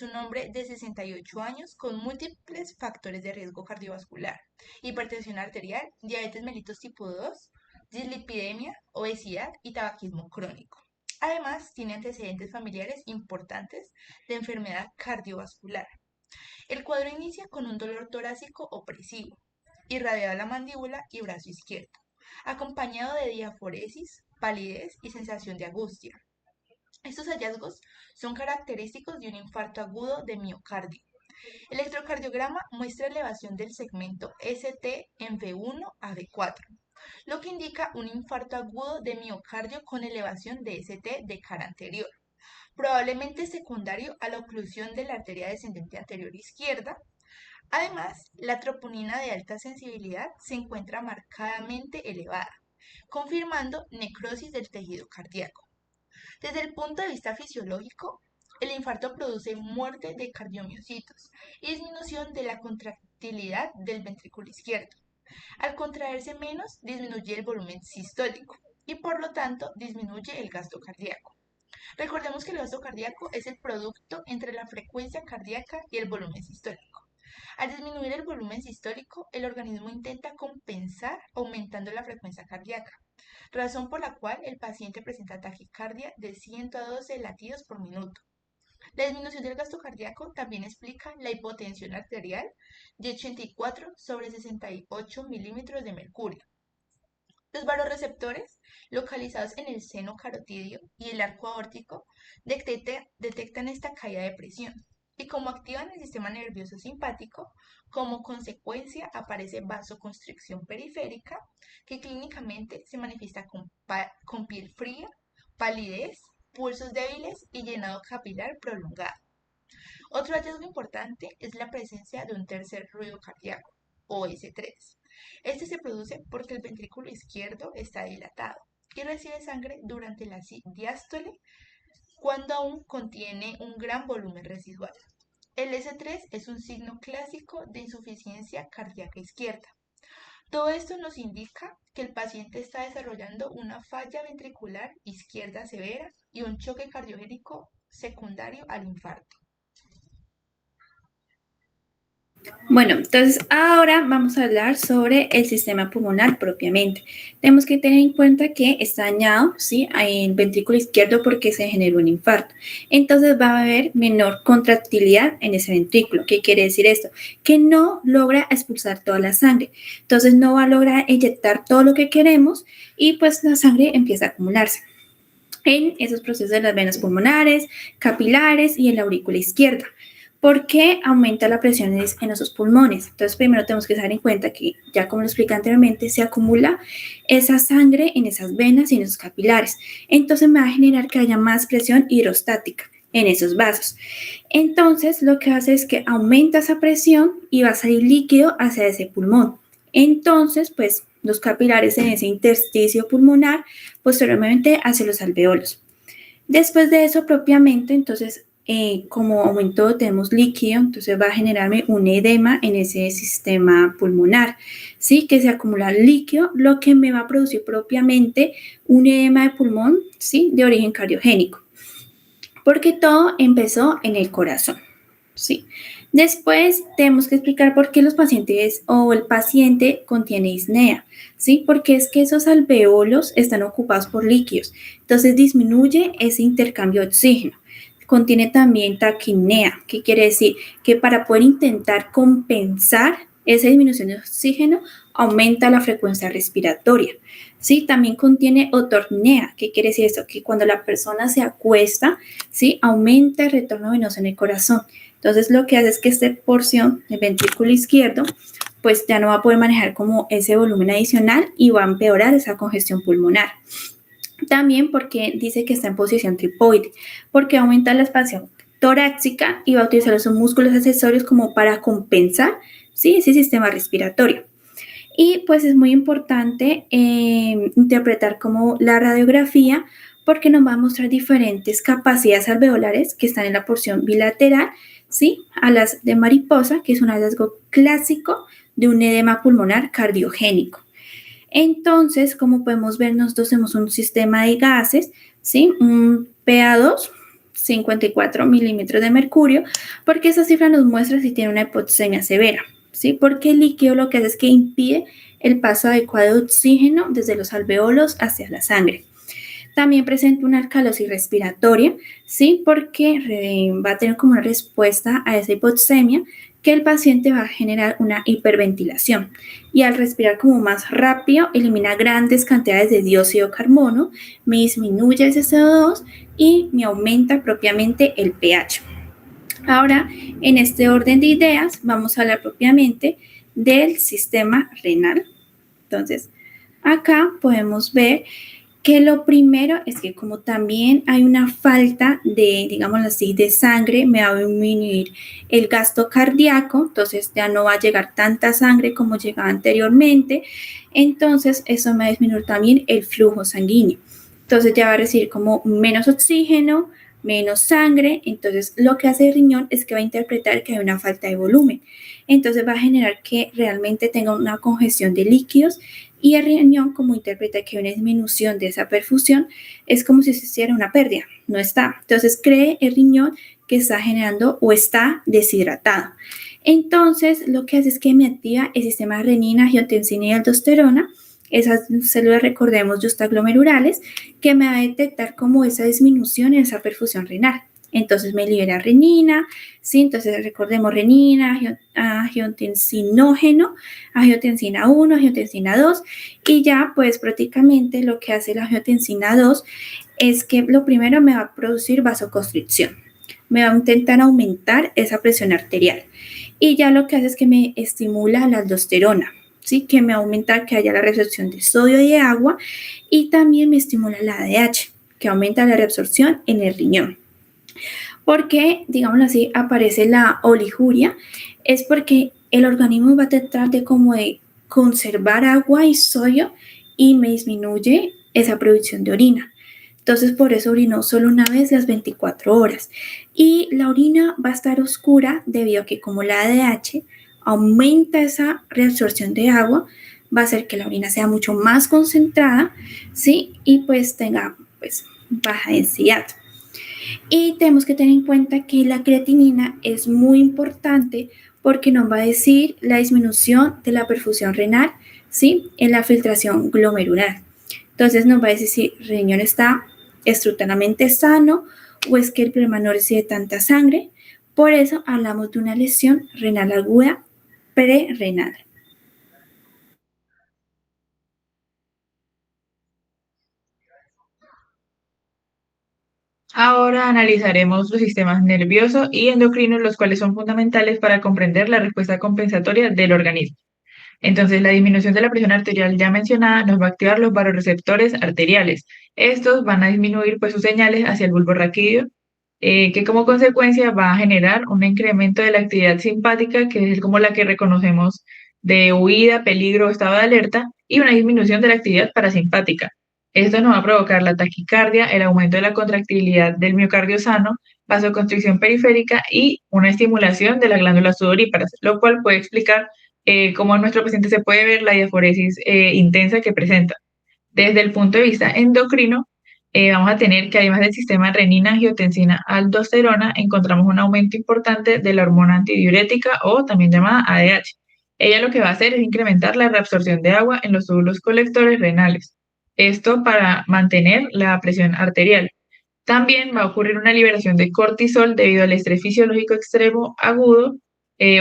es un hombre de 68 años con múltiples factores de riesgo cardiovascular: hipertensión arterial, diabetes mellitus tipo 2, dislipidemia, obesidad y tabaquismo crónico. Además, tiene antecedentes familiares importantes de enfermedad cardiovascular. El cuadro inicia con un dolor torácico opresivo, irradiado a la mandíbula y brazo izquierdo, acompañado de diaforesis, palidez y sensación de angustia. Estos hallazgos son característicos de un infarto agudo de miocardio. El electrocardiograma muestra elevación del segmento ST en V1 a V4, lo que indica un infarto agudo de miocardio con elevación de ST de cara anterior, probablemente secundario a la oclusión de la arteria descendente anterior izquierda. Además, la troponina de alta sensibilidad se encuentra marcadamente elevada, confirmando necrosis del tejido cardíaco. Desde el punto de vista fisiológico, el infarto produce muerte de cardiomiocitos y disminución de la contractilidad del ventrículo izquierdo. Al contraerse menos, disminuye el volumen sistólico y por lo tanto disminuye el gasto cardíaco. Recordemos que el gasto cardíaco es el producto entre la frecuencia cardíaca y el volumen sistólico. Al disminuir el volumen sistólico, el organismo intenta compensar aumentando la frecuencia cardíaca, razón por la cual el paciente presenta taquicardia de 112 latidos por minuto. La disminución del gasto cardíaco también explica la hipotensión arterial de 84 sobre 68 milímetros de mercurio. Los vasoreceptores, localizados en el seno carotidio y el arco aórtico, detectan esta caída de presión. Y como activan el sistema nervioso simpático, como consecuencia aparece vasoconstricción periférica, que clínicamente se manifiesta con piel fría, palidez, pulsos débiles y llenado capilar prolongado. Otro hallazgo importante es la presencia de un tercer ruido cardíaco, OS3. Este se produce porque el ventrículo izquierdo está dilatado y recibe sangre durante la diástole cuando aún contiene un gran volumen residual. El S3 es un signo clásico de insuficiencia cardíaca izquierda. Todo esto nos indica que el paciente está desarrollando una falla ventricular izquierda severa y un choque cardiogénico secundario al infarto. Bueno, entonces ahora vamos a hablar sobre el sistema pulmonar propiamente. Tenemos que tener en cuenta que está dañado, ¿sí?, en el ventrículo izquierdo porque se generó un infarto. Entonces va a haber menor contractilidad en ese ventrículo. ¿Qué quiere decir esto? Que no logra expulsar toda la sangre. Entonces no va a lograr inyectar todo lo que queremos y pues la sangre empieza a acumularse en esos procesos de las venas pulmonares, capilares y en la aurícula izquierda. ¿Por qué aumenta la presión en esos pulmones? Entonces, primero tenemos que tener en cuenta que, ya como lo expliqué anteriormente, se acumula esa sangre en esas venas y en esos capilares. Entonces, me va a generar que haya más presión hidrostática en esos vasos. Entonces, lo que hace es que aumenta esa presión y va a salir líquido hacia ese pulmón. Entonces, pues, los capilares en ese intersticio pulmonar, posteriormente hacia los alveolos. Después de eso, propiamente, entonces, como aumentó, tenemos líquido, entonces va a generarme un edema en ese sistema pulmonar, ¿sí? Que se acumula líquido, lo que me va a producir propiamente un edema de pulmón, ¿sí?, de origen cardiogénico, porque todo empezó en el corazón, ¿sí? Después tenemos que explicar por qué los pacientes o el paciente contiene disnea, ¿sí? Porque es que esos alveolos están ocupados por líquidos, entonces disminuye ese intercambio de oxígeno. Contiene también taquipnea, que quiere decir que para poder intentar compensar esa disminución de oxígeno, aumenta la frecuencia respiratoria. ¿Sí? También contiene otornea, que quiere decir eso, que cuando la persona se acuesta, ¿sí?, aumenta el retorno venoso en el corazón. Entonces, lo que hace es que esta porción del ventrículo izquierdo, pues ya no va a poder manejar como ese volumen adicional y va a empeorar esa congestión pulmonar. También porque dice que está en posición tripoide, porque aumenta la expansión torácica y va a utilizar esos músculos accesorios como para compensar, ¿sí?, ese sistema respiratorio. Y pues es muy importante interpretar como la radiografía, porque nos va a mostrar diferentes capacidades alveolares que están en la porción bilateral, ¿sí?, a las de mariposa, que es un hallazgo clásico de un edema pulmonar cardiogénico. Entonces, como podemos ver, nosotros tenemos un sistema de gases, ¿sí?, un PA2, 54 milímetros de mercurio, porque esa cifra nos muestra si tiene una hipoxemia severa, ¿sí? Porque el líquido lo que hace es que impide el paso adecuado de oxígeno desde los alveolos hacia la sangre. También presenta una alcalosis respiratoria, ¿sí? Porque va a tener como una respuesta a esa hipoxemia que el paciente va a generar una hiperventilación y al respirar como más rápido elimina grandes cantidades de dióxido de carbono, me disminuye ese CO2 y me aumenta propiamente el pH. Ahora, en este orden de ideas, vamos a hablar propiamente del sistema renal. Entonces, acá podemos ver que lo primero es que como también hay una falta de, digámoslo así, de sangre, me va a disminuir el gasto cardíaco, entonces ya no va a llegar tanta sangre como llegaba anteriormente, entonces eso me va a disminuir también el flujo sanguíneo. Entonces ya va a recibir como menos oxígeno, menos sangre, entonces lo que hace el riñón es que va a interpretar que hay una falta de volumen, entonces va a generar que realmente tenga una congestión de líquidos y el riñón, como interpreta que hay una disminución de esa perfusión, es como si se hiciera una pérdida, no está. Entonces cree el riñón que está generando o está deshidratado. Entonces lo que hace es que me activa el sistema de renina, angiotensina y aldosterona, esas células, recordemos, justaglomerulales, que me va a detectar como esa disminución en esa perfusión renal. Entonces me libera renina, ¿sí? Entonces recordemos renina, angiotensinógeno, angiotensina 1, angiotensina 2, y ya pues prácticamente lo que hace la angiotensina 2 es que lo primero me va a producir vasoconstricción, me va a intentar aumentar esa presión arterial, y ya lo que hace es que me estimula la aldosterona, ¿sí? Que me aumenta que haya la reabsorción de sodio y de agua, y también me estimula la ADH, que aumenta la reabsorción en el riñón. Porque, digámoslo así, aparece la oliguria, es porque el organismo va a tratar de como de conservar agua y sodio y me disminuye esa producción de orina. Entonces, por eso orino solo una vez las 24 horas. Y la orina va a estar oscura debido a que como la ADH aumenta esa reabsorción de agua, va a hacer que la orina sea mucho más concentrada, ¿sí? Y pues tenga pues baja densidad. Y tenemos que tener en cuenta que la creatinina es muy importante porque nos va a decir la disminución de la perfusión renal, ¿sí? En la filtración glomerular. Entonces nos va a decir si el riñón está estructuralmente sano o es que el problema no recibe tanta sangre. Por eso hablamos de una lesión renal aguda prerrenal. Ahora analizaremos los sistemas nervioso y endocrino, los cuales son fundamentales para comprender la respuesta compensatoria del organismo. Entonces, la disminución de la presión arterial ya mencionada nos va a activar los vasoreceptores arteriales. Estos van a disminuir pues sus señales hacia el bulbo raquídeo, que como consecuencia va a generar un incremento de la actividad simpática, que es como la que reconocemos de huida, peligro o estado de alerta, y una disminución de la actividad parasimpática. Esto nos va a provocar la taquicardia, el aumento de la contractilidad del miocardio sano, vasoconstricción periférica y una estimulación de las glándulas sudoríparas, lo cual puede explicar cómo en nuestro paciente se puede ver la diaforesis intensa que presenta. Desde el punto de vista endocrino, vamos a tener que además del sistema renina, angiotensina, aldosterona, encontramos un aumento importante de la hormona antidiurética o también llamada ADH. Ella lo que va a hacer es incrementar la reabsorción de agua en los túbulos colectores renales. Esto para mantener la presión arterial. También va a ocurrir una liberación de cortisol debido al estrés fisiológico extremo agudo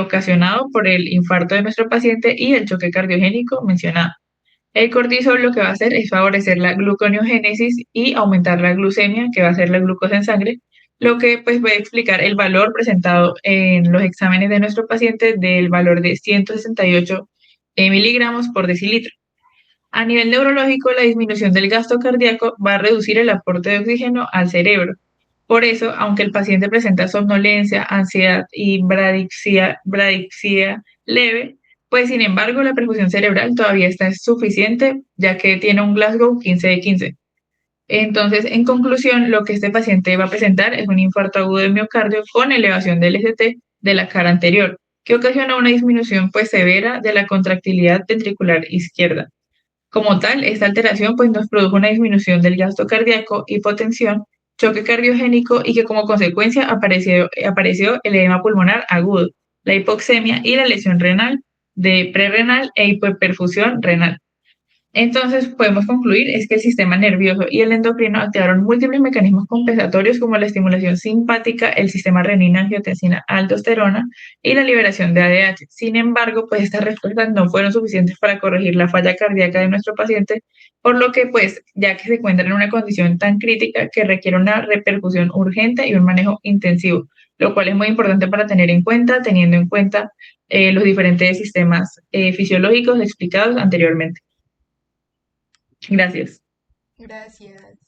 ocasionado por el infarto de nuestro paciente y el choque cardiogénico mencionado. El cortisol lo que va a hacer es favorecer la gluconeogénesis y aumentar la glucemia, que va a ser la glucosa en sangre, lo que pues puede explicar el valor presentado en los exámenes de nuestro paciente del valor de 168 miligramos por decilitro. A nivel neurológico, la disminución del gasto cardíaco va a reducir el aporte de oxígeno al cerebro. Por eso, aunque el paciente presenta somnolencia, ansiedad y bradixia leve, pues sin embargo la perfusión cerebral todavía está suficiente, ya que tiene un Glasgow 15 de 15. Entonces, en conclusión, lo que este paciente va a presentar es un infarto agudo del miocardio con elevación del ST de la cara anterior, que ocasiona una disminución pues severa de la contractilidad ventricular izquierda. Como tal, esta alteración pues, nos produjo una disminución del gasto cardíaco, hipotensión choque cardiogénico y que como consecuencia apareció el edema pulmonar agudo, la hipoxemia y la lesión renal de prerrenal e hipoperfusión renal. Entonces, podemos concluir es que el sistema nervioso y el endocrino activaron múltiples mecanismos compensatorios como la estimulación simpática, el sistema renina-angiotensina-aldosterona y la liberación de ADH. Sin embargo, pues estas respuestas no fueron suficientes para corregir la falla cardíaca de nuestro paciente, por lo que, pues, ya que se encuentra en una condición tan crítica que requiere una repercusión urgente y un manejo intensivo, lo cual es muy importante para tener en cuenta, teniendo en cuenta los diferentes sistemas fisiológicos explicados anteriormente. Gracias. Gracias.